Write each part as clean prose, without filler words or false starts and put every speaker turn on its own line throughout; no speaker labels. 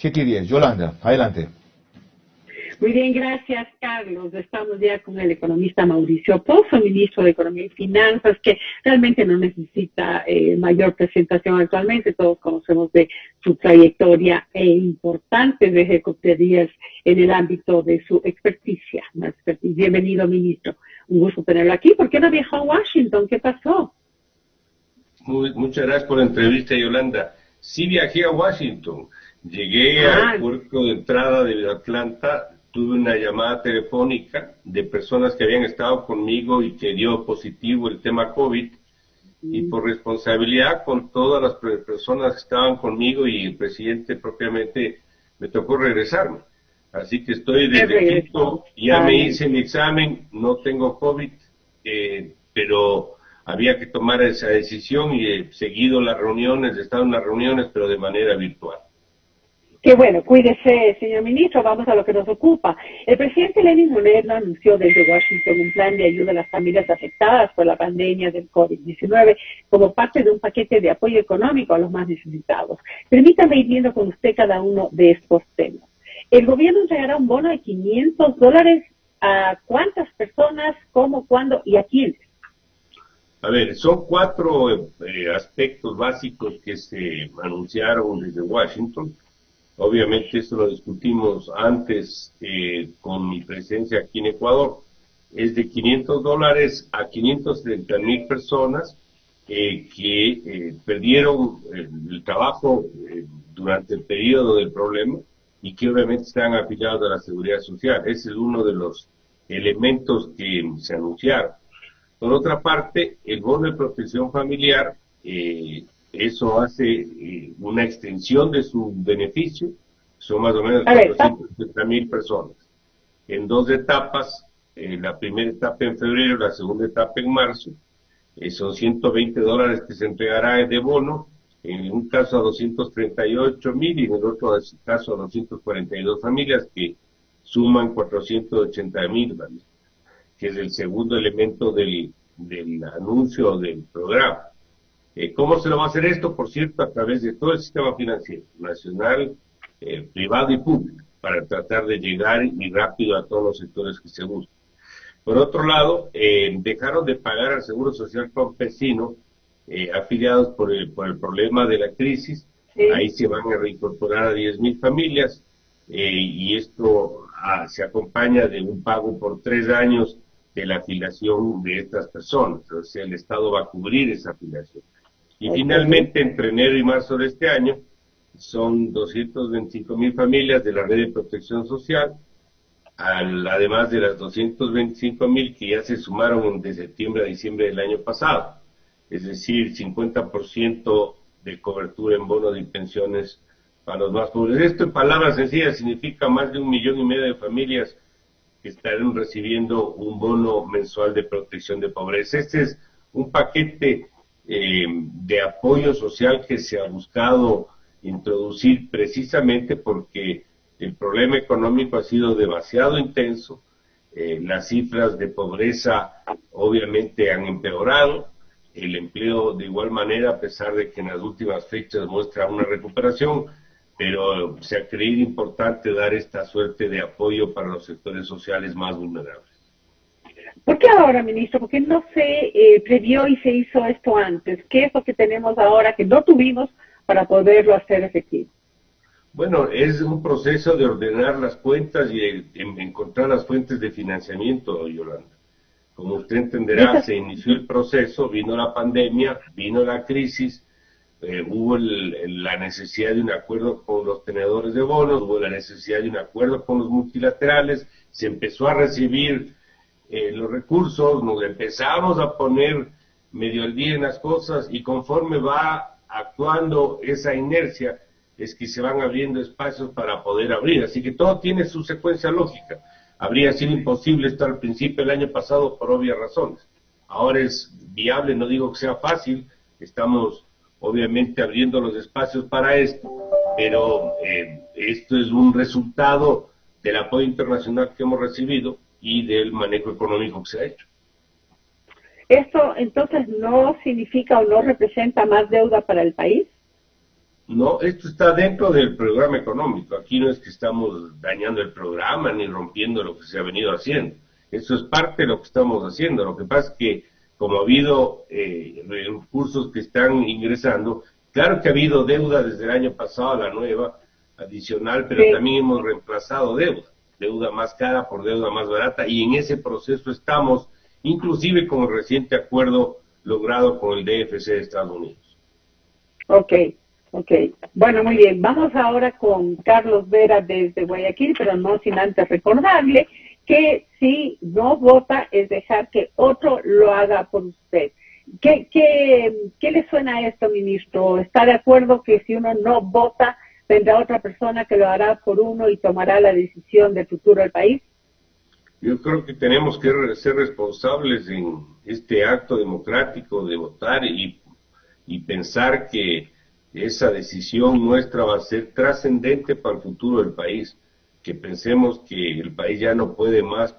7:10. Yolanda, adelante.
Muy bien, gracias, Carlos. Estamos ya con el economista Mauricio Pozo, ministro de Economía y Finanzas, que realmente no necesita mayor presentación actualmente. Todos conocemos de su trayectoria e importantes ejecutorías en el ámbito de su experticia. Bienvenido, ministro. Un gusto tenerlo aquí. ¿Por qué no viajó a Washington? ¿Qué pasó?
Muchas gracias por la entrevista, Yolanda. Sí viajé a Washington. Llegué al puerto de entrada de Atlanta. Tuve una llamada telefónica de personas que habían estado conmigo y que dio positivo el tema COVID. Y por responsabilidad con todas las personas que estaban conmigo y el presidente propiamente, me tocó regresarme. Así que estoy desde Quito, ya me hice mi examen, no tengo COVID, pero había que tomar esa decisión y he seguido las reuniones, he estado en las reuniones, pero de manera virtual.
Qué bueno, cuídese, señor ministro, vamos a lo que nos ocupa. El presidente Lenín Moreno anunció desde Washington un plan de ayuda a las familias afectadas por la pandemia del COVID-19 como parte de un paquete de apoyo económico a los más necesitados. Permítame ir viendo con usted cada uno de estos temas. El gobierno entregará un bono de $500 a cuántas personas, cómo, cuándo y a quiénes.
A ver, son 4 aspectos básicos que se anunciaron desde Washington. Obviamente esto lo discutimos antes con mi presencia aquí en Ecuador. Es de $500 a 530,000 personas que perdieron el trabajo durante el periodo del problema y que obviamente están afiliados a la Seguridad Social. Ese es uno de los elementos que se anunciaron. Por otra parte, el bono de protección familiar, eso hace una extensión de su beneficio, son más o menos 470,000 personas. En 2 etapas, la primera etapa en febrero, la segunda etapa en marzo, son $120 que se entregará de bono, en un caso a 238,000 y en el otro caso a 242 familias que suman 480,000, que es el segundo elemento del anuncio del programa. ¿Cómo se lo va a hacer esto? Por cierto, a través de todo el sistema financiero, nacional, privado y público, para tratar de llegar y rápido a todos los sectores que se buscan. Por otro lado, dejaron de pagar al Seguro Social Campesino, afiliados por el problema de la crisis. Sí. Ahí se van a reincorporar a 10,000 familias, y esto se acompaña de un pago por 3 años de la afiliación de estas personas. O sea, el Estado va a cubrir esa afiliación. Y finalmente, entre enero y marzo de este año, son 225,000 familias de la red de protección social, además de las 225,000 que ya se sumaron de septiembre a diciembre del año pasado. Es decir, 50% de cobertura en bonos y pensiones para los más pobres. Esto, en palabras sencillas, significa más de 1,5 millones de familias que estarán recibiendo un bono mensual de protección de pobreza. Este es un paquete de apoyo social que se ha buscado introducir precisamente porque el problema económico ha sido demasiado intenso, las cifras de pobreza obviamente han empeorado, el empleo de igual manera, a pesar de que en las últimas fechas muestra una recuperación, pero se ha creído importante dar esta suerte de apoyo para los sectores sociales más vulnerables.
¿Por qué ahora, ministro? ¿Por qué no se previó y se hizo esto antes? ¿Qué es lo que tenemos ahora que no tuvimos para poderlo hacer efectivo?
Bueno, es un proceso de ordenar las cuentas y de encontrar las fuentes de financiamiento, Yolanda. Como usted entenderá, se inició el proceso, vino la pandemia, vino la crisis, hubo la necesidad de un acuerdo con los tenedores de bonos, hubo la necesidad de un acuerdo con los multilaterales, se empezó a recibir los recursos, nos empezamos a poner medio al día en las cosas y conforme va actuando esa inercia es que se van abriendo espacios para poder abrir. Así que todo tiene su secuencia lógica. Habría sido imposible esto al principio del año pasado por obvias razones. Ahora es viable, no digo que sea fácil, estamos obviamente abriendo los espacios para esto, pero esto es un resultado del apoyo internacional que hemos recibido y del manejo económico que se ha hecho.
¿Esto entonces no significa o no representa más deuda para el país?
No, esto está dentro del programa económico. Aquí no es que estamos dañando el programa ni rompiendo lo que se ha venido haciendo. Eso es parte de lo que estamos haciendo. Lo que pasa es que, como ha habido recursos que están ingresando, claro que ha habido deuda desde el año pasado, la nueva, adicional, pero
Sí.
también hemos reemplazado deuda más cara por deuda más barata, y en ese proceso estamos, inclusive con el reciente acuerdo logrado con el DFC de Estados Unidos.
Ok, ok. Bueno, muy bien. Vamos ahora con Carlos Vera desde Guayaquil, pero no sin antes recordarle que si no vota es dejar que otro lo haga por usted. ¿Qué le suena a esto, ministro? ¿Está de acuerdo que si uno no vota, vendrá otra persona que lo hará por uno y tomará la decisión del futuro del país?
Yo creo que tenemos que ser responsables en este acto democrático de votar y pensar que esa decisión nuestra va a ser trascendente para el futuro del país, que pensemos que el país ya no puede más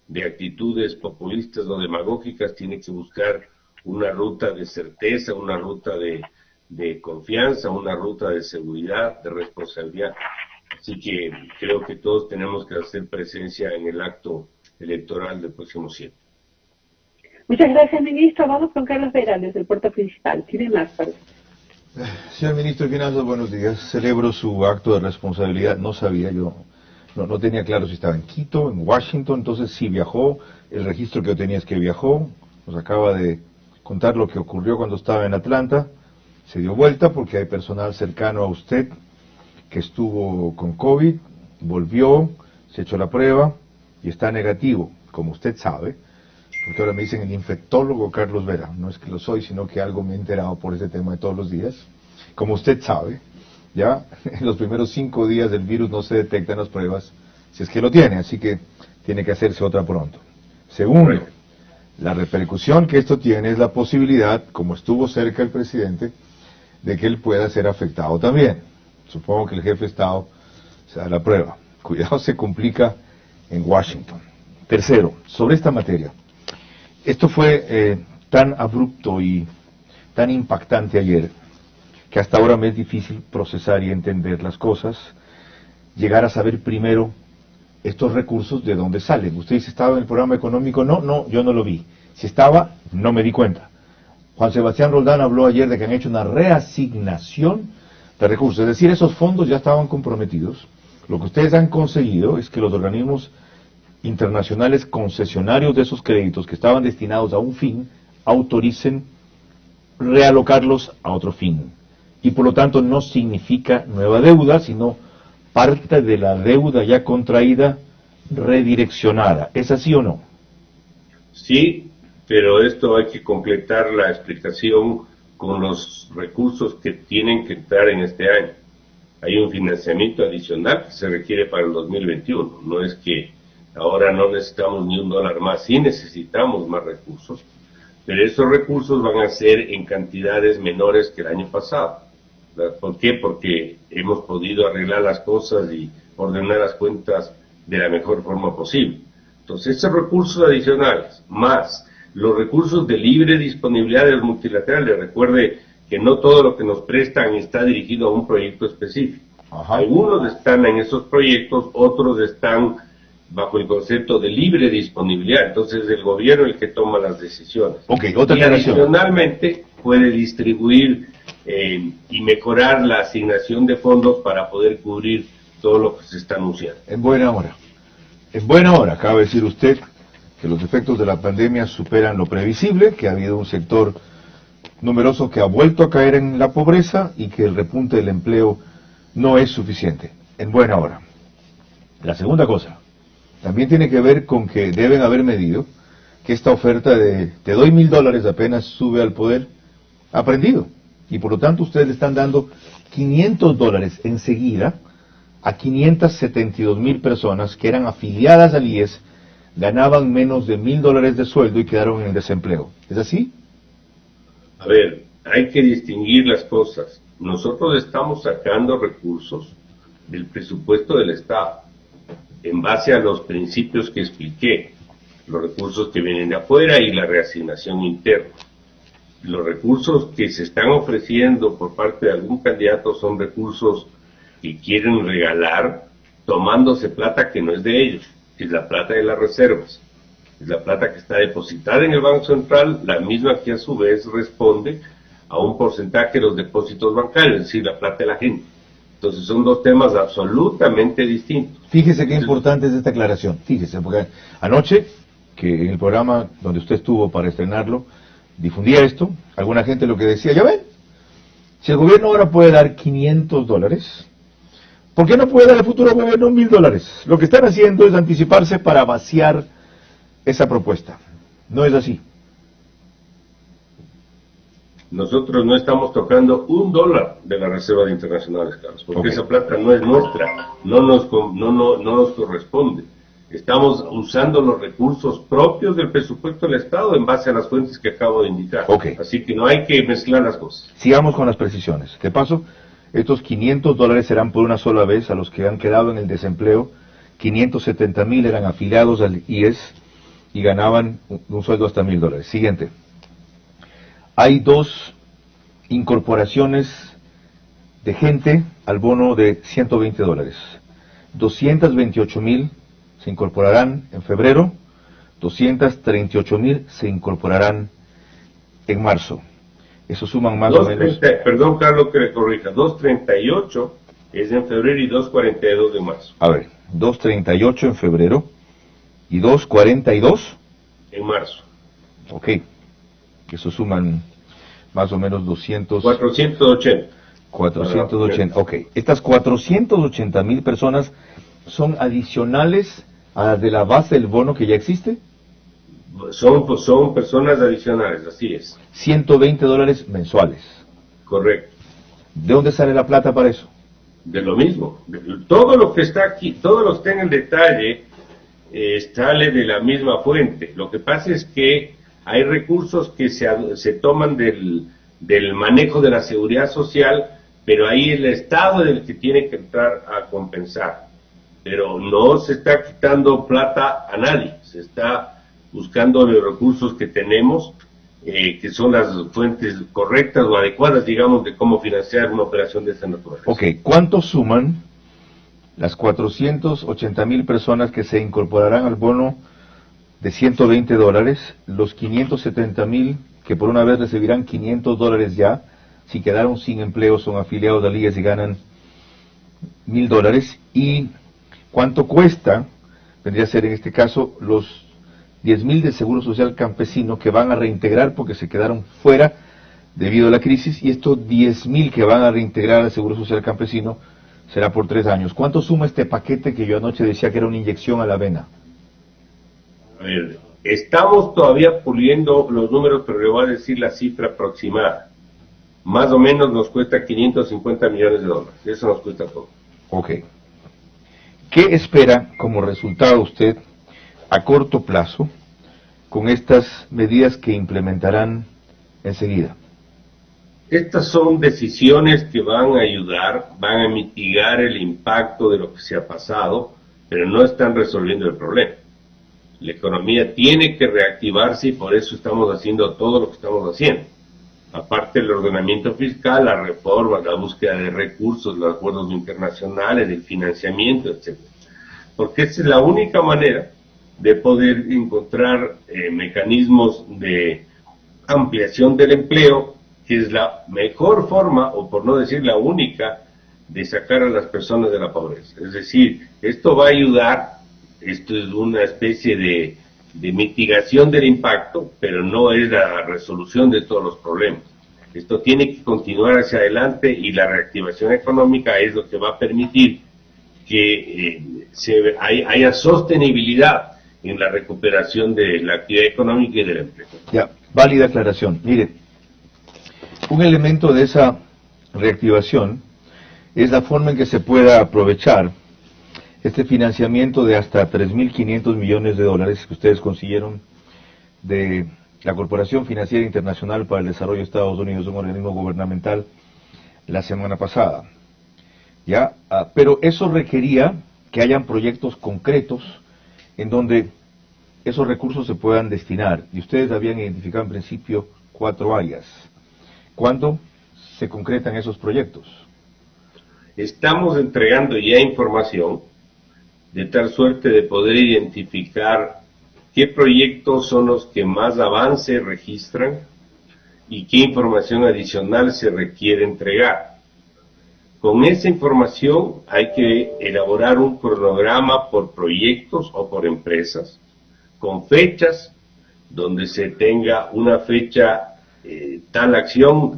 de actitudes populistas o demagógicas, tiene que buscar una ruta de certeza, una ruta de confianza, una ruta de seguridad, de responsabilidad. Así que creo que todos tenemos que hacer presencia en el acto electoral del próximo 7.
Muchas gracias, ministro. Vamos con Carlos Vera desde el puerto principal. ¿Tiene más para usted?
Señor Ministro de Finanzas, buenos días. Celebro su acto de responsabilidad. No sabía yo, no tenía claro si estaba en Quito, en Washington, entonces sí viajó. El registro que yo tenía es que viajó. Nos acaba de contar lo que ocurrió cuando estaba en Atlanta. Se dio vuelta porque hay personal cercano a usted que estuvo con COVID, volvió, se echó la prueba y está negativo, como usted sabe, porque ahora me dicen el infectólogo Carlos Vera. No es que lo soy, sino que algo me he enterado por ese tema de todos los días. Como usted sabe, ya en los primeros 5 días del virus no se detectan las pruebas si es que lo tiene, así que tiene que hacerse otra pronto. Segundo, la repercusión que esto tiene es la posibilidad, como estuvo cerca el presidente, de que él pueda ser afectado también. Supongo que el jefe de Estado se da la prueba. Cuidado, se complica en Washington. Tercero, sobre esta materia. Esto fue tan abrupto y tan impactante ayer que hasta ahora me es difícil procesar y entender las cosas, llegar a saber primero estos recursos de dónde salen. Usted dice, ¿estaba en el programa económico? No, yo no lo vi. Si estaba, no me di cuenta. Juan Sebastián Roldán habló ayer de que han hecho una reasignación de recursos, es decir, esos fondos ya estaban comprometidos. Lo que ustedes han conseguido es que los organismos internacionales concesionarios de esos créditos que estaban destinados a un fin autoricen realocarlos a otro fin. Y por lo tanto no significa nueva deuda, sino parte de la deuda ya contraída redireccionada. ¿Es así o no?
Sí, pero esto hay que completar la explicación con los recursos que tienen que entrar en este año. Hay un financiamiento adicional que se requiere para el 2021. No es que ahora no necesitamos ni $1 más, sí necesitamos más recursos, pero esos recursos van a ser en cantidades menores que el año pasado. ¿Por qué? Porque hemos podido arreglar las cosas y ordenar las cuentas de la mejor forma posible. Entonces, esos recursos adicionales, más los recursos de libre disponibilidad de los multilaterales, recuerde que no todo lo que nos prestan está dirigido a un proyecto específico.
Ajá.
Algunos están en esos proyectos, otros están bajo el concepto de libre disponibilidad. Entonces, es el gobierno el que toma las decisiones.
Ok, otra
Y
aclaración.
adicionalmente puede distribuir y mejorar la asignación de fondos para poder cubrir todo lo que se está anunciando.
En buena hora. En buena hora, acaba de decir usted que los efectos de la pandemia superan lo previsible, que ha habido un sector numeroso que ha vuelto a caer en la pobreza y que el repunte del empleo no es suficiente. En buena hora. La segunda cosa también tiene que ver con que deben haber medido que esta oferta de te doy $1,000 apenas sube al poder ha aprendido. Y por lo tanto ustedes le están dando $500 enseguida a 572,000 personas que eran afiliadas al IES, ganaban menos de $1,000 de sueldo y quedaron en el desempleo. ¿Es así?
A ver, hay que distinguir las cosas. Nosotros estamos sacando recursos del presupuesto del Estado en base a los principios que expliqué, los recursos que vienen de afuera y la reasignación interna. los recursos que se están ofreciendo por parte de algún candidato son recursos que quieren regalar tomándose plata que no es de ellos, es la plata de las reservas, es la plata que está depositada en el Banco Central, la misma que a su vez responde a un porcentaje de los depósitos bancarios, es decir, la plata de la gente. Entonces son dos temas absolutamente distintos.
Fíjese qué importante es esta aclaración, fíjese, porque anoche, que en el programa donde usted estuvo para estrenarlo, difundía esto, alguna gente lo que decía, ya ven, si el gobierno ahora puede dar $500, ¿por qué no puede dar el futuro gobierno $1,000? Lo que están haciendo es anticiparse para vaciar esa propuesta. No es así.
Nosotros no estamos tocando $1 de las reservas internacionales, Carlos, porque
Okay.
esa plata no es nuestra, no nos corresponde. Estamos usando los recursos propios del presupuesto del Estado en base a las fuentes que acabo de indicar.
Okay.
Así que no hay que mezclar las cosas.
Sigamos con las precisiones. De paso, estos $500 serán por una sola vez a los que han quedado en el desempleo. 570,000 eran afiliados al IES y ganaban un sueldo hasta $1,000. Siguiente. Hay 2 incorporaciones de gente al bono de $120. 228,000 se incorporarán en febrero, 238,000 se incorporarán en marzo. Eso suman más o menos...
Perdón, Carlos, que le corrija. 238 es en febrero y 242 de marzo.
A ver, 238 en febrero y 242
en marzo.
Ok. Eso suman más o menos 200...
480.
480, ok. Estas 480,000 personas son adicionales a las de la base del bono que ya existe.
Son personas adicionales, así es.
$120 mensuales.
Correcto.
¿De dónde sale la plata para eso?
De lo mismo. Todo lo que está aquí, todo lo que está en el detalle, sale de la misma fuente. Lo que pasa es que hay recursos que se toman del manejo de la seguridad social, pero ahí el Estado es el que tiene que entrar a compensar. Pero no se está quitando plata a nadie, se está buscando los recursos que tenemos, que son las fuentes correctas o adecuadas, digamos, de cómo financiar una operación de esta naturaleza.
Ok, ¿cuánto suman las 480,000 personas que se incorporarán al bono de $120, los 570,000 que por una vez recibirán $500 ya, si quedaron sin empleo, son afiliados al IES y ganan $1,000, y cuánto cuesta, vendría a ser en este caso, los 10,000 de Seguro Social Campesino que van a reintegrar porque se quedaron fuera debido a la crisis, y estos 10,000 que van a reintegrar al Seguro Social Campesino será por 3 años. ¿Cuánto suma este paquete que yo anoche decía que era una inyección a la vena?
A ver, estamos todavía puliendo los números, pero le voy a decir la cifra aproximada. Más o menos nos cuesta $550 millones. Eso nos cuesta todo.
Ok. ¿Qué espera como resultado usted a corto plazo con estas medidas que implementarán enseguida?
Estas son decisiones que van a ayudar, van a mitigar el impacto de lo que se ha pasado, pero no están resolviendo el problema. La economía tiene que reactivarse y por eso estamos haciendo todo lo que estamos haciendo. Aparte del ordenamiento fiscal, la reforma, la búsqueda de recursos, los acuerdos internacionales, el financiamiento, etc. Porque esa es la única manera de poder encontrar mecanismos de ampliación del empleo, que es la mejor forma, o por no decir la única, de sacar a las personas de la pobreza. Es decir, esto va a ayudar, esto es una especie de mitigación del impacto, pero no es la resolución de todos los problemas. Esto tiene que continuar hacia adelante y la reactivación económica es lo que va a permitir que haya sostenibilidad en la recuperación de la actividad económica y del empleo.
Ya, válida aclaración. Mire, un elemento de esa reactivación es la forma en que se pueda aprovechar este financiamiento de hasta $3.500 millones que ustedes consiguieron de la Corporación Financiera Internacional para el Desarrollo de Estados Unidos, un organismo gubernamental, la semana pasada. ¿Ya? Pero eso requería que hayan proyectos concretos en donde esos recursos se puedan destinar. Y ustedes habían identificado en principio 4 áreas. ¿Cuándo se concretan esos proyectos?
Estamos entregando ya información de tal suerte de poder identificar qué proyectos son los que más avance registran y qué información adicional se requiere entregar. Con esa información hay que elaborar un cronograma por proyectos o por empresas, con fechas, donde se tenga una fecha tal acción,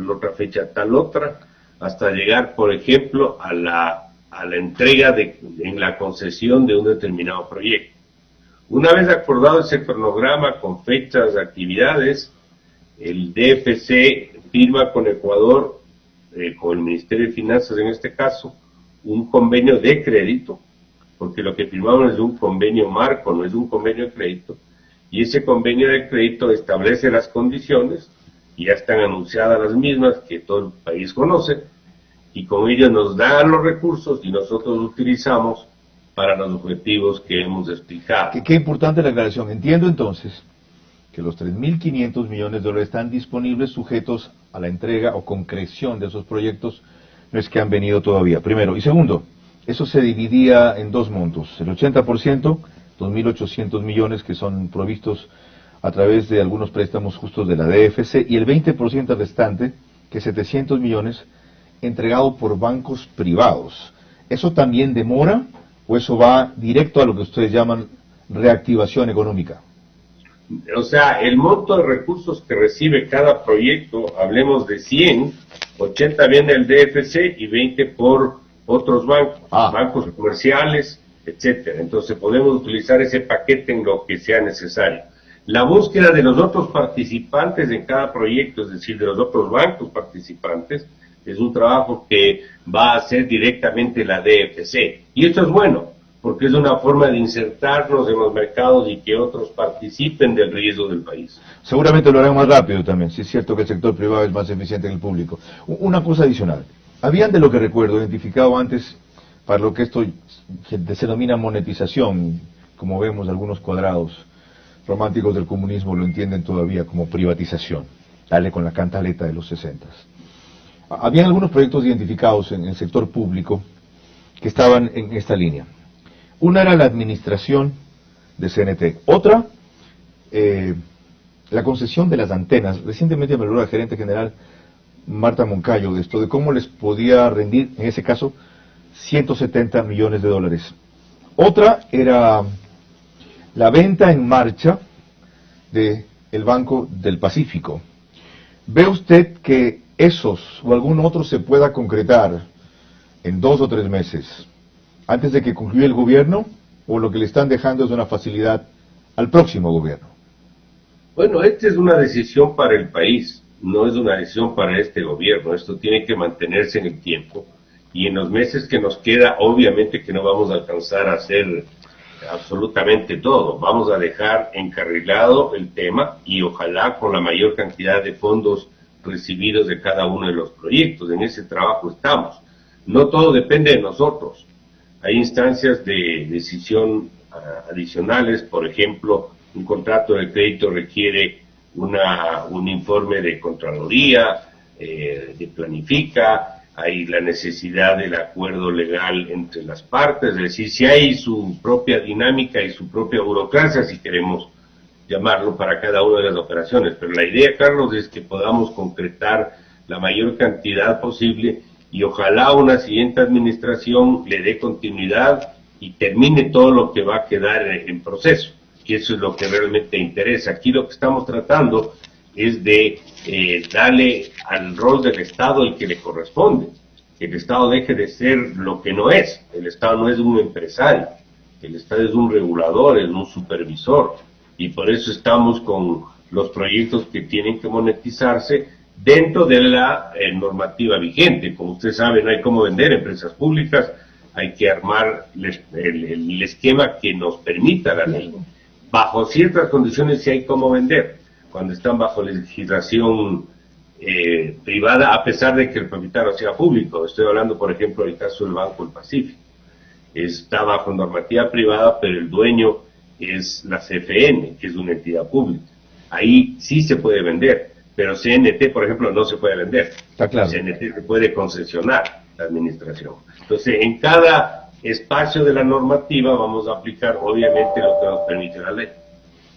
otra fecha tal otra, hasta llegar, por ejemplo, a la entrega en la concesión de un determinado proyecto. Una vez acordado ese cronograma con fechas, actividades, el DFC firma con Ecuador, con el Ministerio de Finanzas en este caso, un convenio de crédito, porque lo que firmamos es un convenio marco, no es un convenio de crédito, y ese convenio de crédito establece las condiciones, y ya están anunciadas las mismas, que todo el país conoce, y con ello nos dan los recursos y nosotros los utilizamos para los objetivos que hemos explicado.
Qué importante la aclaración. Entiendo entonces que los 3.500 millones de dólares están disponibles sujetos a la entrega o concreción de esos proyectos, no es que han venido todavía, primero. Y segundo, eso se dividía en dos montos, el 80%, 2.800 millones que son provistos a través de algunos préstamos justos de la DFC, y el 20% restante, que es 700 millones, entregado por bancos privados. ¿Eso también demora o eso va directo a lo que ustedes llaman reactivación económica?
O sea, el monto de recursos que recibe cada proyecto, hablemos de 100, 80 viene del DFC y 20 por otros bancos, bancos comerciales, etcétera. Entonces podemos utilizar ese paquete en lo que sea necesario. La búsqueda de los otros participantes en cada proyecto, es decir, de los otros bancos participantes, es un trabajo que va a hacer directamente la DFC. Y esto es bueno, porque es una forma de insertarnos en los mercados y que otros participen del riesgo del país.
Seguramente lo harán más rápido también, si es cierto que el sector privado es más eficiente que el público. Una cosa adicional, habían, de lo que recuerdo, identificado antes para lo que esto se denomina monetización, como vemos algunos cuadrados románticos del comunismo lo entienden todavía como privatización, dale con la cantaleta de los 60. Habían algunos proyectos identificados en el sector público que estaban en esta línea. Una era la administración de CNT, otra, la concesión de las antenas. Recientemente me habló la gerente general Marta Moncayo de esto, de cómo les podía rendir, en ese caso, 170 millones de dólares. Otra era la venta en marcha del Banco del Pacífico. ¿Ve usted que esos o algún otro se pueda concretar en 2 o 3 meses antes de que concluya el gobierno, o lo que le están dejando es una facilidad al próximo gobierno?
Bueno, esta es una decisión para el país, no es una decisión para este gobierno. Esto tiene que mantenerse en el tiempo, y en los meses que nos queda, obviamente que no vamos a alcanzar a hacer absolutamente todo. Vamos a dejar encarrilado el tema, y ojalá con la mayor cantidad de fondos recibidos de cada uno de los proyectos. En ese trabajo estamos. No todo depende de nosotros. Hay instancias de decisión adicionales. Por ejemplo, un contrato de crédito requiere un informe de Contraloría, de Planifica. Hay la necesidad del acuerdo legal entre las partes, es decir, si hay su propia dinámica y su propia burocracia, si queremos llamarlo, para cada una de las operaciones. Pero la idea, Carlos, es que podamos concretar la mayor cantidad posible, y ojalá una siguiente administración le dé continuidad y termine todo lo que va a quedar en proceso, que eso es lo que realmente interesa. Aquí lo que estamos tratando es de darle al rol del Estado el que le corresponde. Que el Estado deje de ser lo que no es. El Estado no es un empresario, el Estado es un regulador, es un supervisor, y por eso estamos con los proyectos que tienen que monetizarse dentro de la normativa vigente. Como usted sabe, no hay cómo vender empresas públicas, hay que armar el esquema que nos permita la ley. Bajo ciertas condiciones sí hay cómo vender, cuando están bajo legislación privada, a pesar de que el propietario sea público. Estoy hablando, por ejemplo, del caso del Banco del Pacífico. Está bajo normativa privada, pero el dueño es la CFN, que es una entidad pública. Ahí sí se puede vender, pero CNT, por ejemplo, no se puede vender.
Está claro.
CNT se puede concesionar la administración. Entonces, en cada espacio de la normativa vamos a aplicar, obviamente, lo que nos permite la ley.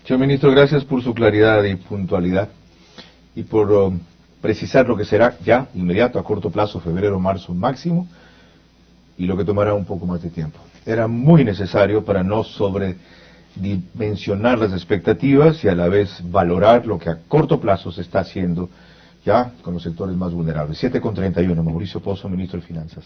Señor ministro, gracias por su claridad y puntualidad y por precisar lo que será ya, inmediato, a corto plazo, febrero, marzo máximo, y lo que tomará un poco más de tiempo. Era muy necesario para no sobredimensionar las expectativas y a la vez valorar lo que a corto plazo se está haciendo ya con los sectores más vulnerables. 7:31, Mauricio Pozo, ministro de Finanzas.